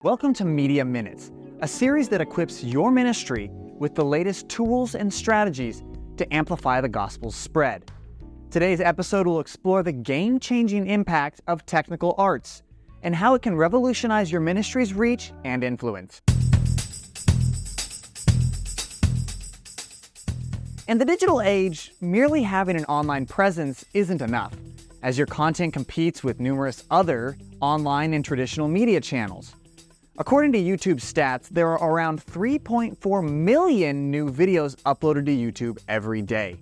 Welcome to Media Minutes, a series that equips your ministry with the latest tools and strategies to amplify the gospel's spread. Today's episode will explore the game-changing impact of technical arts and how it can revolutionize your ministry's reach and influence. In the digital age, merely having an online presence isn't enough, as your content competes with numerous other online and traditional media channels. According to YouTube stats, there are around 3.4 million new videos uploaded to YouTube every day.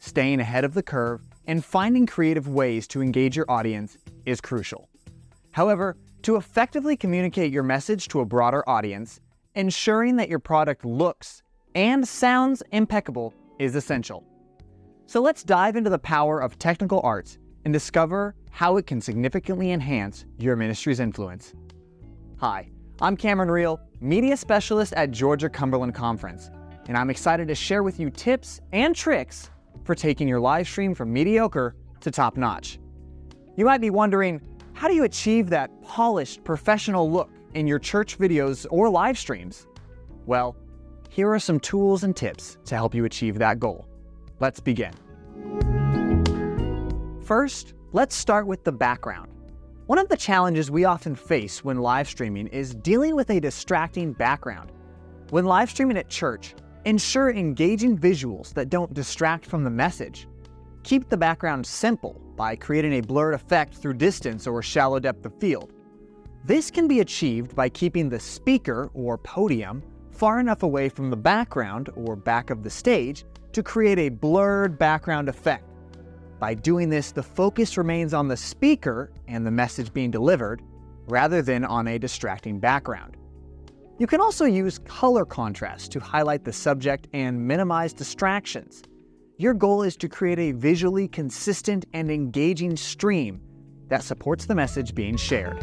Staying ahead of the curve and finding creative ways to engage your audience is crucial. However, to effectively communicate your message to a broader audience, ensuring that your product looks and sounds impeccable is essential. So let's dive into the power of technical arts and discover how it can significantly enhance your ministry's influence. Hi, I'm Cameron Reel, Media Specialist at Georgia-Cumberland Conference, and I'm excited to share with you tips and tricks for taking your live stream from mediocre to top-notch. You might be wondering, how do you achieve that polished, professional look in your church videos or live streams? Well, here are some tools and tips to help you achieve that goal. Let's begin. First, let's start with the background. One of the challenges we often face when live streaming is dealing with a distracting background. When live streaming at church, ensure engaging visuals that don't distract from the message. Keep the background simple by creating a blurred effect through distance or shallow depth of field. This can be achieved by keeping the speaker or podium far enough away from the background or back of the stage to create a blurred background effect. By doing this, the focus remains on the speaker and the message being delivered, rather than on a distracting background. You can also use color contrast to highlight the subject and minimize distractions. Your goal is to create a visually consistent and engaging stream that supports the message being shared.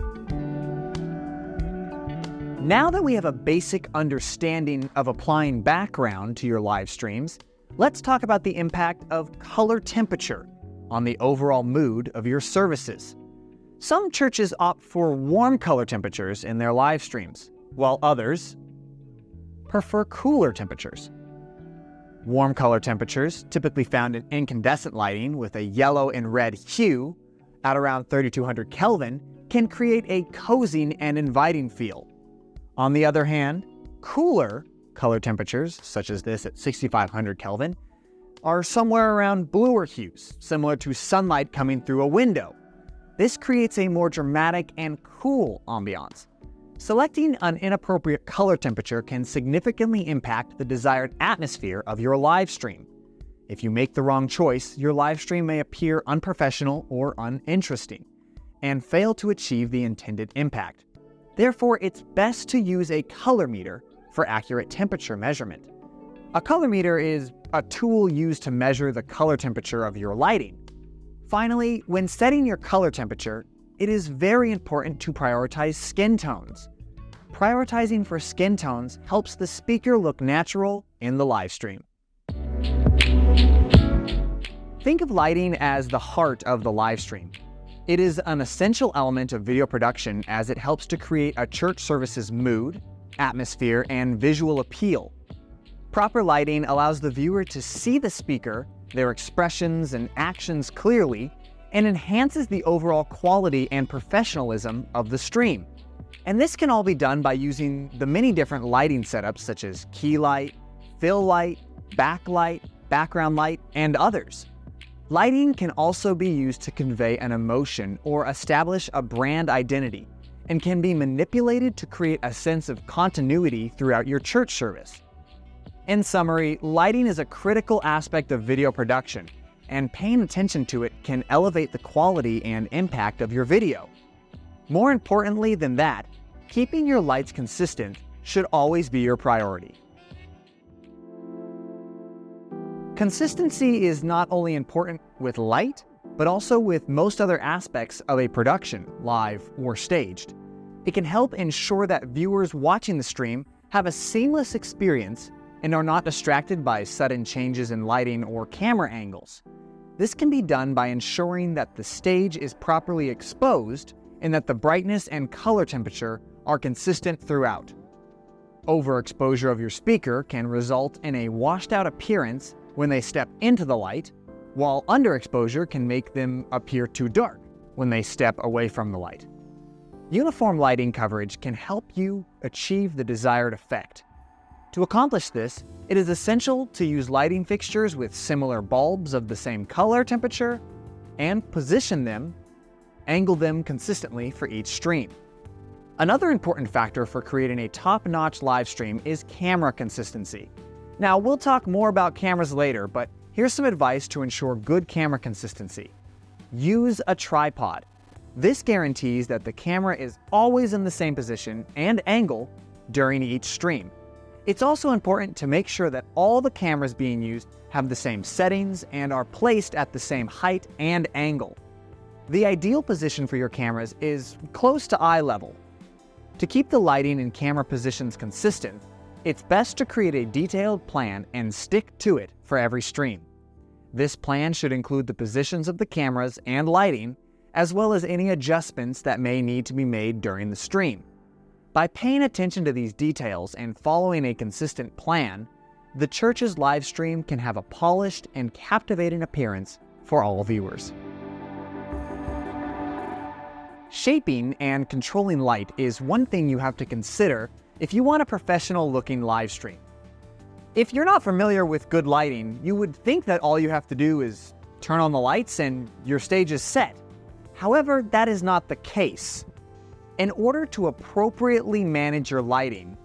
Now that we have a basic understanding of applying background to your live streams, let's talk about the impact of color temperature on the overall mood of your services. Some churches opt for warm color temperatures in their live streams, while others prefer cooler temperatures. Warm color temperatures, typically found in incandescent lighting with a yellow and red hue at around 3200 Kelvin, can create a cozy and inviting feel. On the other hand, cooler color temperatures, such as this at 6500 Kelvin, are somewhere around bluer hues, similar to sunlight coming through a window. This creates a more dramatic and cool ambiance. Selecting an inappropriate color temperature can significantly impact the desired atmosphere of your live stream. If you make the wrong choice, your live stream may appear unprofessional or uninteresting, and fail to achieve the intended impact. Therefore, it's best to use a color meter for accurate temperature measurement. A color meter is a tool used to measure the color temperature of your lighting. Finally, when setting your color temperature, it is very important to prioritize skin tones. Prioritizing for skin tones helps the speaker look natural in the live stream. Think of lighting as the heart of the live stream. It is an essential element of video production as it helps to create a church service's mood, atmosphere, and visual appeal. Proper lighting allows the viewer to see the speaker, their expressions and actions clearly, and enhances the overall quality and professionalism of the stream. And this can all be done by using the many different lighting setups such as key light, fill light, backlight, background light, and others. Lighting can also be used to convey an emotion or establish a brand identity, and can be manipulated to create a sense of continuity throughout your church service. In summary, lighting is a critical aspect of video production, and paying attention to it can elevate the quality and impact of your video. More importantly than that, keeping your lights consistent should always be your priority. Consistency is not only important with light, but also with most other aspects of a production, live or staged. It can help ensure that viewers watching the stream have a seamless experience and are not distracted by sudden changes in lighting or camera angles. This can be done by ensuring that the stage is properly exposed and that the brightness and color temperature are consistent throughout. Overexposure of your speaker can result in a washed-out appearance when they step into the light, while underexposure can make them appear too dark when they step away from the light. Uniform lighting coverage can help you achieve the desired effect. To accomplish this, it is essential to use lighting fixtures with similar bulbs of the same color temperature and position them, angle them consistently for each stream. Another important factor for creating a top-notch live stream is camera consistency. Now, we'll talk more about cameras later, but here's some advice to ensure good camera consistency. Use a tripod. This guarantees that the camera is always in the same position and angle during each stream. It's also important to make sure that all the cameras being used have the same settings and are placed at the same height and angle. The ideal position for your cameras is close to eye level. To keep the lighting and camera positions consistent, it's best to create a detailed plan and stick to it for every stream. This plan should include the positions of the cameras and lighting, as well as any adjustments that may need to be made during the stream. By paying attention to these details and following a consistent plan, the church's live stream can have a polished and captivating appearance for all viewers. Shaping and controlling light is one thing you have to consider if you want a professional-looking live stream. If you're not familiar with good lighting, you would think that all you have to do is turn on the lights and your stage is set. However, that is not the case. In order to appropriately manage your lighting,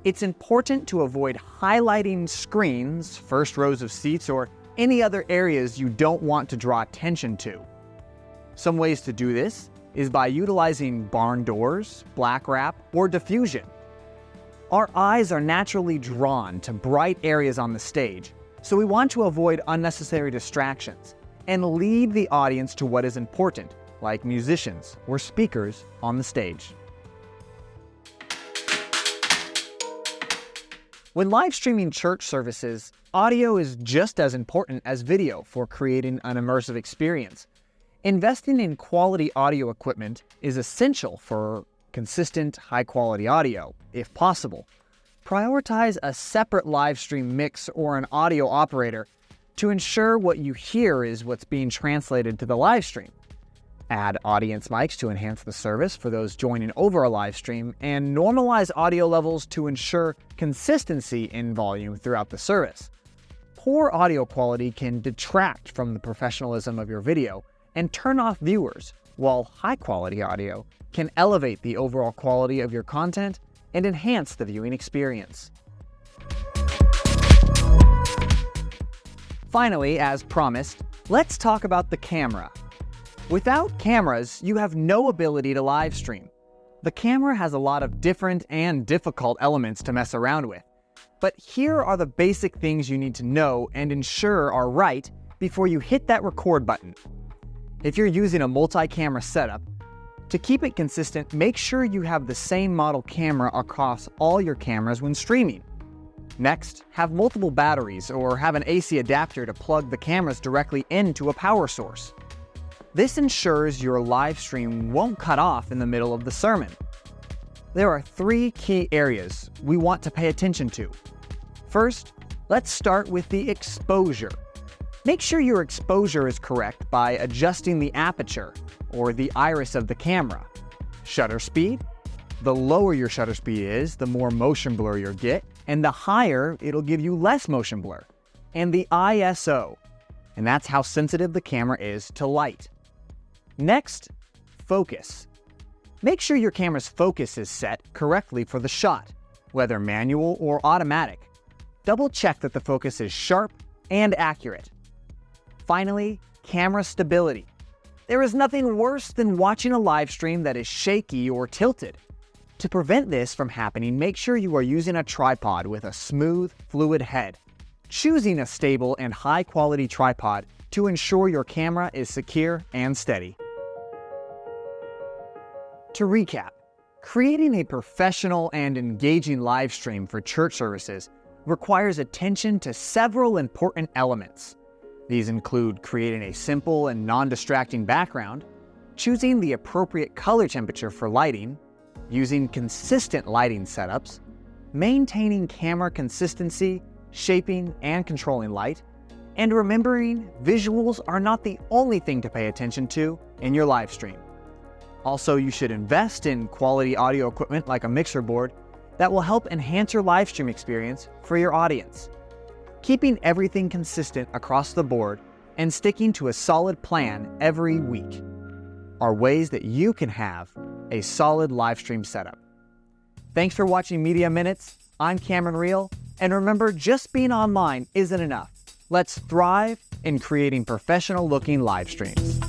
it's important to avoid highlighting screens, first rows of seats, or any other areas you don't want to draw attention to. Some ways to do this is by utilizing barn doors, black wrap, or diffusion. Our eyes are naturally drawn to bright areas on the stage, so we want to avoid unnecessary distractions and lead the audience to what is important, like musicians or speakers on the stage. When live streaming church services, audio is just as important as video for creating an immersive experience. Investing in quality audio equipment is essential for consistent, high-quality audio, if possible. Prioritize a separate live stream mix or an audio operator to ensure what you hear is what's being translated to the live stream. Add audience mics to enhance the service for those joining over a live stream, and normalize audio levels to ensure consistency in volume throughout the service. Poor audio quality can detract from the professionalism of your video and turn off viewers, while high-quality audio can elevate the overall quality of your content and enhance the viewing experience. Finally, as promised, let's talk about the camera. Without cameras, you have no ability to live stream. The camera has a lot of different and difficult elements to mess around with, but here are the basic things you need to know and ensure are right before you hit that record button. If you're using a multi-camera setup, to keep it consistent, make sure you have the same model camera across all your cameras when streaming. Next, have multiple batteries or have an AC adapter to plug the cameras directly into a power source. This ensures your live stream won't cut off in the middle of the sermon. There are 3 key areas we want to pay attention to. First, let's start with the exposure. Make sure your exposure is correct by adjusting the aperture, or the iris of the camera. Shutter speed. The lower your shutter speed is, the more motion blur you'll get, and the higher it'll give you less motion blur. And the ISO, and that's how sensitive the camera is to light. Next, focus. Make sure your camera's focus is set correctly for the shot, whether manual or automatic. Double check that the focus is sharp and accurate. Finally, camera stability. There is nothing worse than watching a live stream that is shaky or tilted. To prevent this from happening, make sure you are using a tripod with a smooth, fluid head. Choosing a stable and high-quality tripod to ensure your camera is secure and steady. To recap, creating a professional and engaging live stream for church services requires attention to several important elements. These include creating a simple and non-distracting background, choosing the appropriate color temperature for lighting, using consistent lighting setups, maintaining camera consistency, shaping and controlling light, and remembering visuals are not the only thing to pay attention to in your live stream. Also, you should invest in quality audio equipment like a mixer board that will help enhance your live stream experience for your audience. Keeping everything consistent across the board and sticking to a solid plan every week are ways that you can have a solid live stream setup. Thanks for watching Media Minutes. I'm Cameron Reel, and remember, just being online isn't enough. Let's thrive in creating professional-looking live streams.